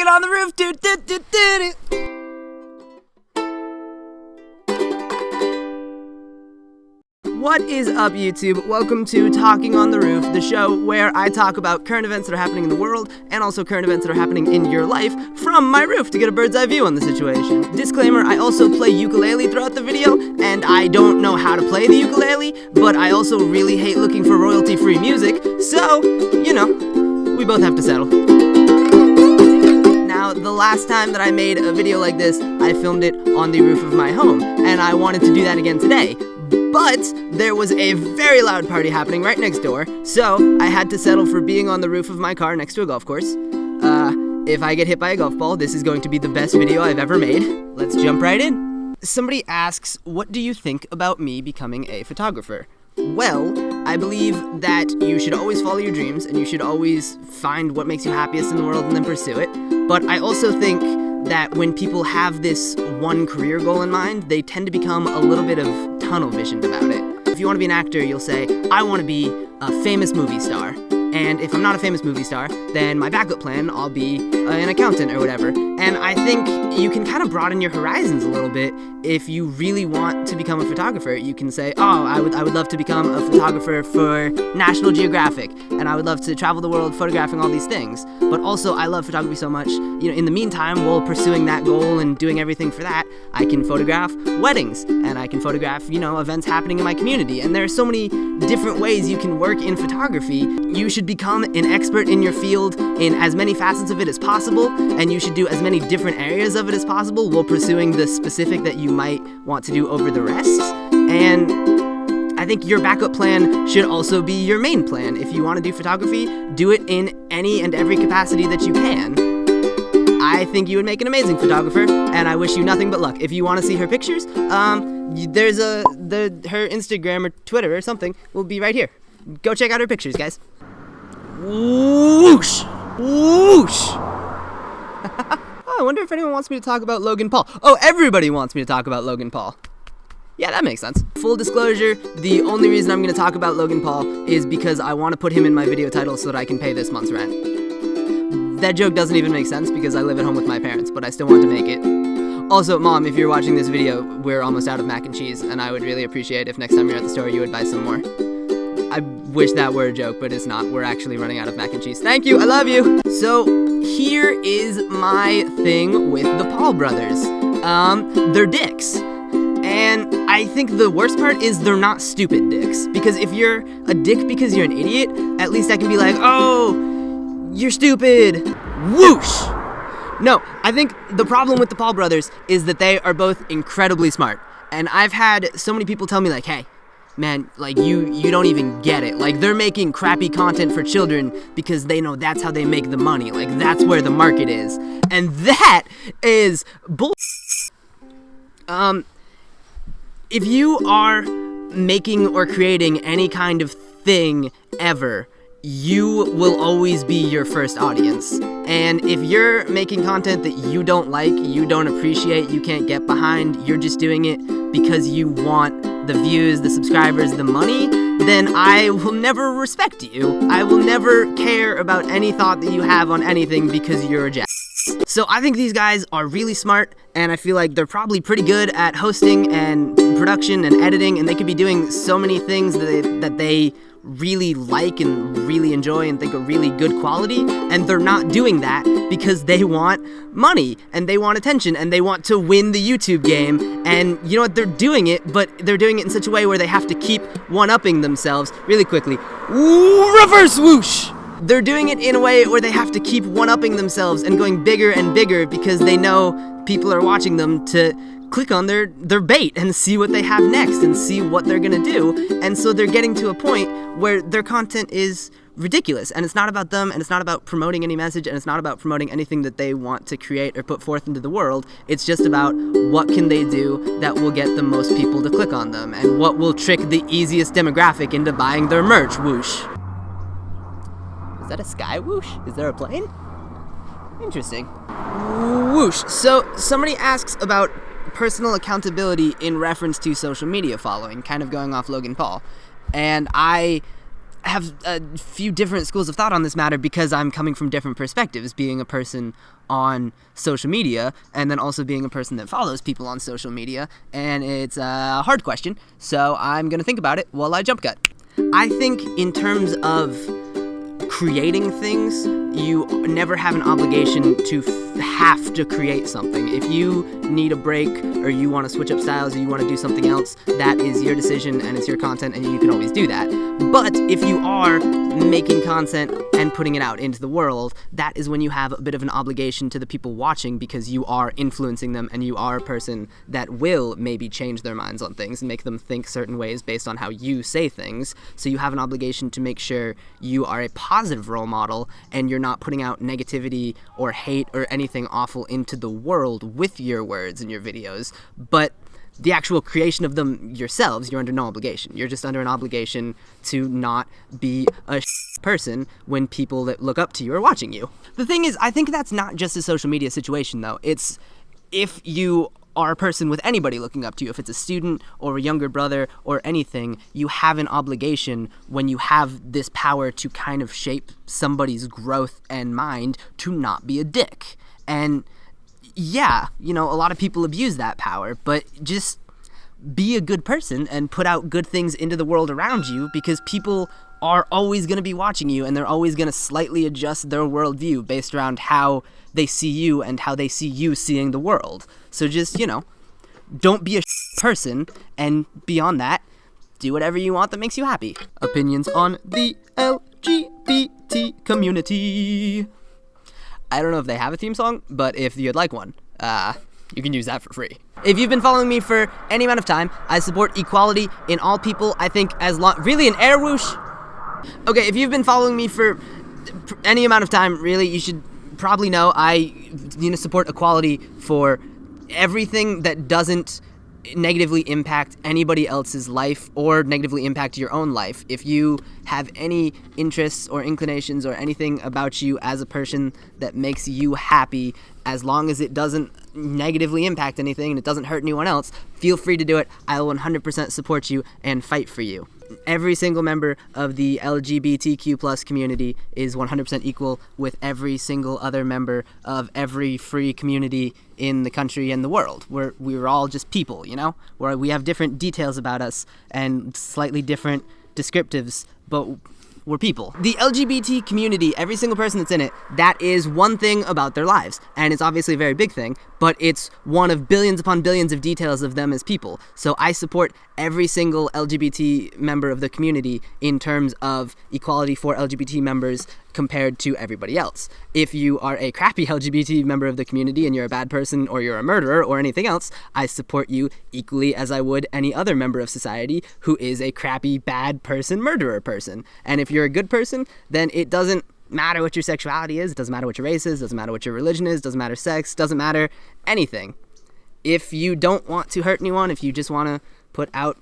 Talking on the roof. What is up, YouTube? Welcome to Talking on the Roof, the show where I talk about current events that are happening in the world and also current events that are happening in your life from my roof to get a bird's eye view on the situation. Disclaimer, I also play ukulele throughout the video, and I don't know how to play the ukulele, but I also really hate looking for royalty-free music, so, you know, we both have to settle. Now, the last time that I made a video like this, I filmed it on the roof of my home, and I wanted to do that again today. But there was a very loud party happening right next door, so I had to settle for being on the roof of my car next to a golf course. If I get hit by a golf ball, this is going to be the best video I've ever made. Let's jump right in. Somebody asks, what do you think about me becoming a photographer? Well, I believe that you should always follow your dreams, and you should always find what makes you happiest in the world and then pursue it. But I also think that when people have this one career goal in mind, they tend to become a little bit of tunnel visioned about it. If you want to be an actor, you'll say, I want to be a famous movie star. And if I'm not a famous movie star, then my backup plan, I'll be an accountant or whatever. And I think you can kind of broaden your horizons a little bit. If you really want to become a photographer, you can say, oh, I would love to become a photographer for National Geographic, and I would love to travel the world photographing all these things. But also, I love photography so much, in the meantime, while pursuing that goal and doing everything for that, I can photograph weddings, and I can photograph, events happening in my community. And there are so many different ways you can work in photography. You should become an expert in your field in as many facets of it as possible, and you should do as many different areas of it as possible while pursuing the specific that you might want to do over the rest. And I think your backup plan should also be your main plan. If you want to do photography, do it in any and every capacity that you can. I think you would make an amazing photographer, and I wish you nothing but luck. If you want to see her pictures, there's her Instagram or Twitter or something will be right here. Go check out her pictures, guys. Whoosh! Whoosh! Oh, I wonder if anyone wants me to talk about Logan Paul. Oh, everybody wants me to talk about Logan Paul. Yeah, that makes sense. Full disclosure, the only reason I'm going to talk about Logan Paul is because I want to put him in my video title so that I can pay this month's rent. That joke doesn't even make sense because I live at home with my parents, but I still want to make it. Also, Mom, if you're watching this video, we're almost out of mac and cheese, and I would really appreciate if next time you're at the store you would buy some more. I wish that were a joke, but it's not. We're actually running out of mac and cheese. Thank you, I love you! So, here is my thing with the Paul brothers. They're dicks. And I think the worst part is they're not stupid dicks. Because if you're a dick because you're an idiot, at least I can be like, oh, you're stupid. Whoosh! No, I think the problem with the Paul brothers is that they are both incredibly smart. And I've had so many people tell me like, hey, man, like, you don't even get it. Like, they're making crappy content for children because they know that's how they make the money. Like, that's where the market is. And that is bull. If you are making or creating any kind of thing ever, you will always be your first audience. And if you're making content that you don't like, you don't appreciate, you can't get behind, you're just doing it because you want the views, the subscribers, the money, then I will never respect you. I will never care about any thought that you have on anything because you're a jack. So I think these guys are really smart, and I feel like they're probably pretty good at hosting and production and editing, and they could be doing so many things that they really like and really enjoy and think are really good quality, and they're not doing that because they want money and they want attention and they want to win the YouTube game. And you know what, they're doing it, but they're doing it in such a way where they have to keep one-upping themselves really quickly. Ooh, reverse whoosh! They're doing it in a way where they have to keep one-upping themselves and going bigger and bigger because they know people are watching them to click on their bait and see what they have next and see what they're gonna do. And so they're getting to a point where their content is ridiculous, and it's not about them, and it's not about promoting any message, and it's not about promoting anything that they want to create or put forth into the world. It's just about what can they do that will get the most people to click on them, and what will trick the easiest demographic into buying their merch. Whoosh. Is that a sky whoosh? Is there a plane? Interesting. Whoosh. So somebody asks about personal accountability in reference to social media following, kind of going off Logan Paul. And I have a few different schools of thought on this matter because I'm coming from different perspectives, being a person on social media and then also being a person that follows people on social media, and it's a hard question, so I'm going to think about it while I jump cut. I think in terms of creating things, you never have an obligation to have to create something. If you need a break or you want to switch up styles or you want to do something else, that is your decision and it's your content and you can always do that. But if you are making content and putting it out into the world, that is when you have a bit of an obligation to the people watching because you are influencing them and you are a person that will maybe change their minds on things and make them think certain ways based on how you say things. So you have an obligation to make sure you are a positive role model and you're not putting out negativity or hate or anything awful into the world with your words and your videos, but the actual creation of them yourselves, you're under no obligation. You're just under an obligation to not be a person when people that look up to you are watching you. The thing is, I think that's not just a social media situation, though. It's if you are a person with anybody looking up to you, if it's a student or a younger brother or anything, you have an obligation when you have this power to kind of shape somebody's growth and mind to not be a dick. And yeah, you know, a lot of people abuse that power, but just be a good person and put out good things into the world around you because people are always going to be watching you and they're always going to slightly adjust their worldview based around how they see you and how they see you seeing the world. So just, you know, don't be a person, and beyond that, do whatever you want that makes you happy. Opinions on the LGBT community. I don't know if they have a theme song, but if you'd like one, you can use that for free. If you've been following me for any amount of time, I support equality in all people. I think as long... Really, an air whoosh? Okay, if you've been following me for any amount of time, really, you should probably know I support equality for everything that doesn't negatively impact anybody else's life or negatively impact your own life. If you have any interests or inclinations or anything about you as a person that makes you happy, as long as it doesn't negatively impact anything and it doesn't hurt anyone else, feel free to do it. I will 100% support you and fight for you. Every single member of the LGBTQ plus community is 100% equal with every single other member of every free community in the country and the world. We're all just people, you know? Where we have different details about us and slightly different descriptives, but we're people. The LGBT community, every single person that's in it, that is one thing about their lives. And it's obviously a very big thing, but it's one of billions upon billions of details of them as people. So I support every single LGBT member of the community in terms of equality for LGBT members compared to everybody else. If you are a crappy LGBT member of the community and you're a bad person or you're a murderer or anything else, I support you equally as I would any other member of society who is a crappy, bad person, murderer person. And if you're a good person, then it doesn't matter what your sexuality is, it doesn't matter what your race is, doesn't matter what your religion is, doesn't matter sex, doesn't matter anything. If you don't want to hurt anyone, if you just want to put out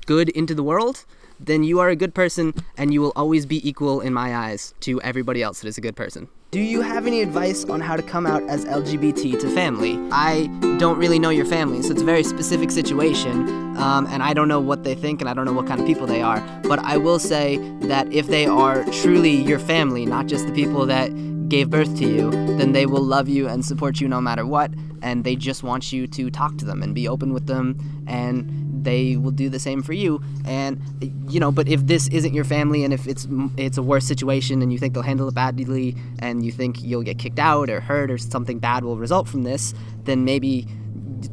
good into the world, then you are a good person and you will always be equal in my eyes to everybody else that is a good person. Do you have any advice on how to come out as LGBT to family? I don't really know your family, so it's a very specific situation, and I don't know what they think and I don't know what kind of people they are, but I will say that if they are truly your family, not just the people that gave birth to you, then they will love you and support you no matter what, and they just want you to talk to them and be open with them, and they will do the same for you. And you know, but if this isn't your family and if it's a worse situation and you think they'll handle it badly and you think you'll get kicked out or hurt or something bad will result from this, then maybe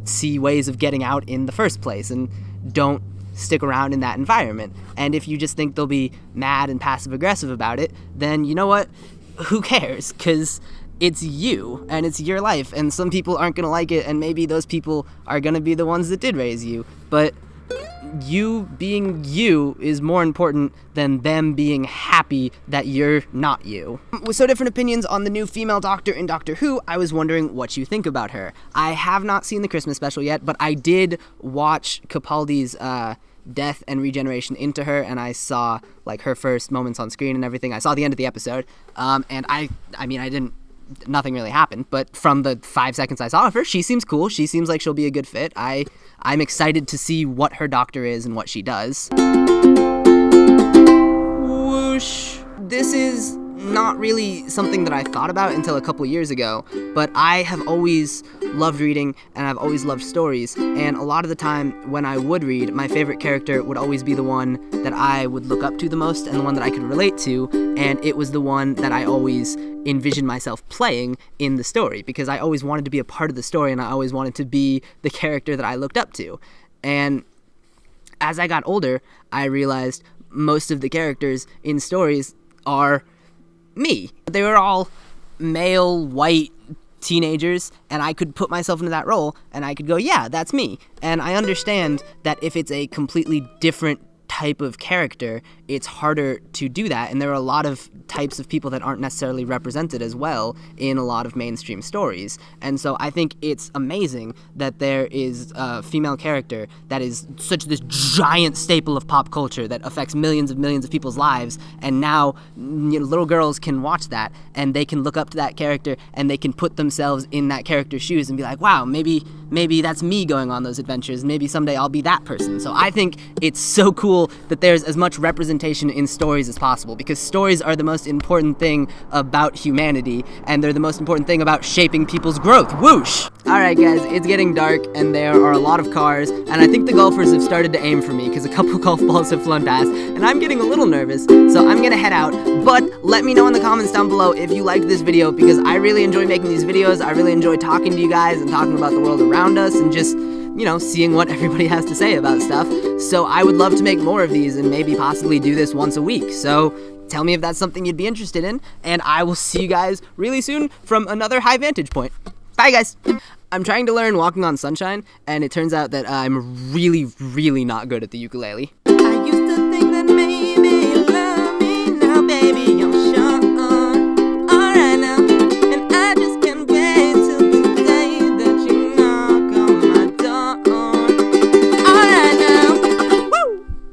see ways of getting out in the first place and don't stick around in that environment. And if you just think they'll be mad and passive aggressive about it, then you know what? Who cares? 'Cause it's you and it's your life, and some people aren't going to like it, and maybe those people are going to be the ones that did raise you, but you being you is more important than them being happy that you're not you. With so different opinions on the new female doctor in Doctor Who, I was wondering what you think about her. I have not seen the Christmas special yet, but I did watch Capaldi's death and regeneration into her, and I saw like her first moments on screen and everything. I saw the end of the episode, and I mean, nothing really happened, but from the 5 seconds I saw of her, she seems cool. She seems like she'll be a good fit. I'm excited to see what her doctor is and what she does. Whoosh. whoosh. This is not really something that I thought about until a couple years ago, but I have always loved reading and I've always loved stories, and a lot of the time when I would read, my favorite character would always be the one that I would look up to the most and the one that I could relate to, and it was the one that I always envisioned myself playing in the story, because I always wanted to be a part of the story and I always wanted to be the character that I looked up to. And as I got older, I realized most of the characters in stories are me. They were all male, white teenagers, and I could put myself into that role, and I could go, yeah, that's me. And I understand that if it's a completely different type of character, it's harder to do that, and there are a lot of types of people that aren't necessarily represented as well in a lot of mainstream stories. And so I think it's amazing that there is a female character that is such this giant staple of pop culture that affects millions of people's lives, and now little girls can watch that and they can look up to that character and they can put themselves in that character's shoes and be like, wow, maybe that's me going on those adventures, maybe someday I'll be that person. So I think it's so cool that there's as much representation in stories as possible, because stories are the most important thing about humanity, and they're the most important thing about shaping people's growth. Whoosh! Alright guys, it's getting dark and there are a lot of cars, and I think the golfers have started to aim for me because a couple golf balls have flown past, and I'm getting a little nervous, so I'm gonna head out. But let me know in the comments down below if you liked this video, because I really enjoy making these videos. I really enjoy talking to you guys and talking about the world around us and just, seeing what everybody has to say about stuff. So I would love to make more of these and maybe possibly do this once a week. So tell me if that's something you'd be interested in, and I will see you guys really soon from another high vantage point. Bye guys! I'm trying to learn Walking on Sunshine, and it turns out that I'm really, really not good at the ukulele.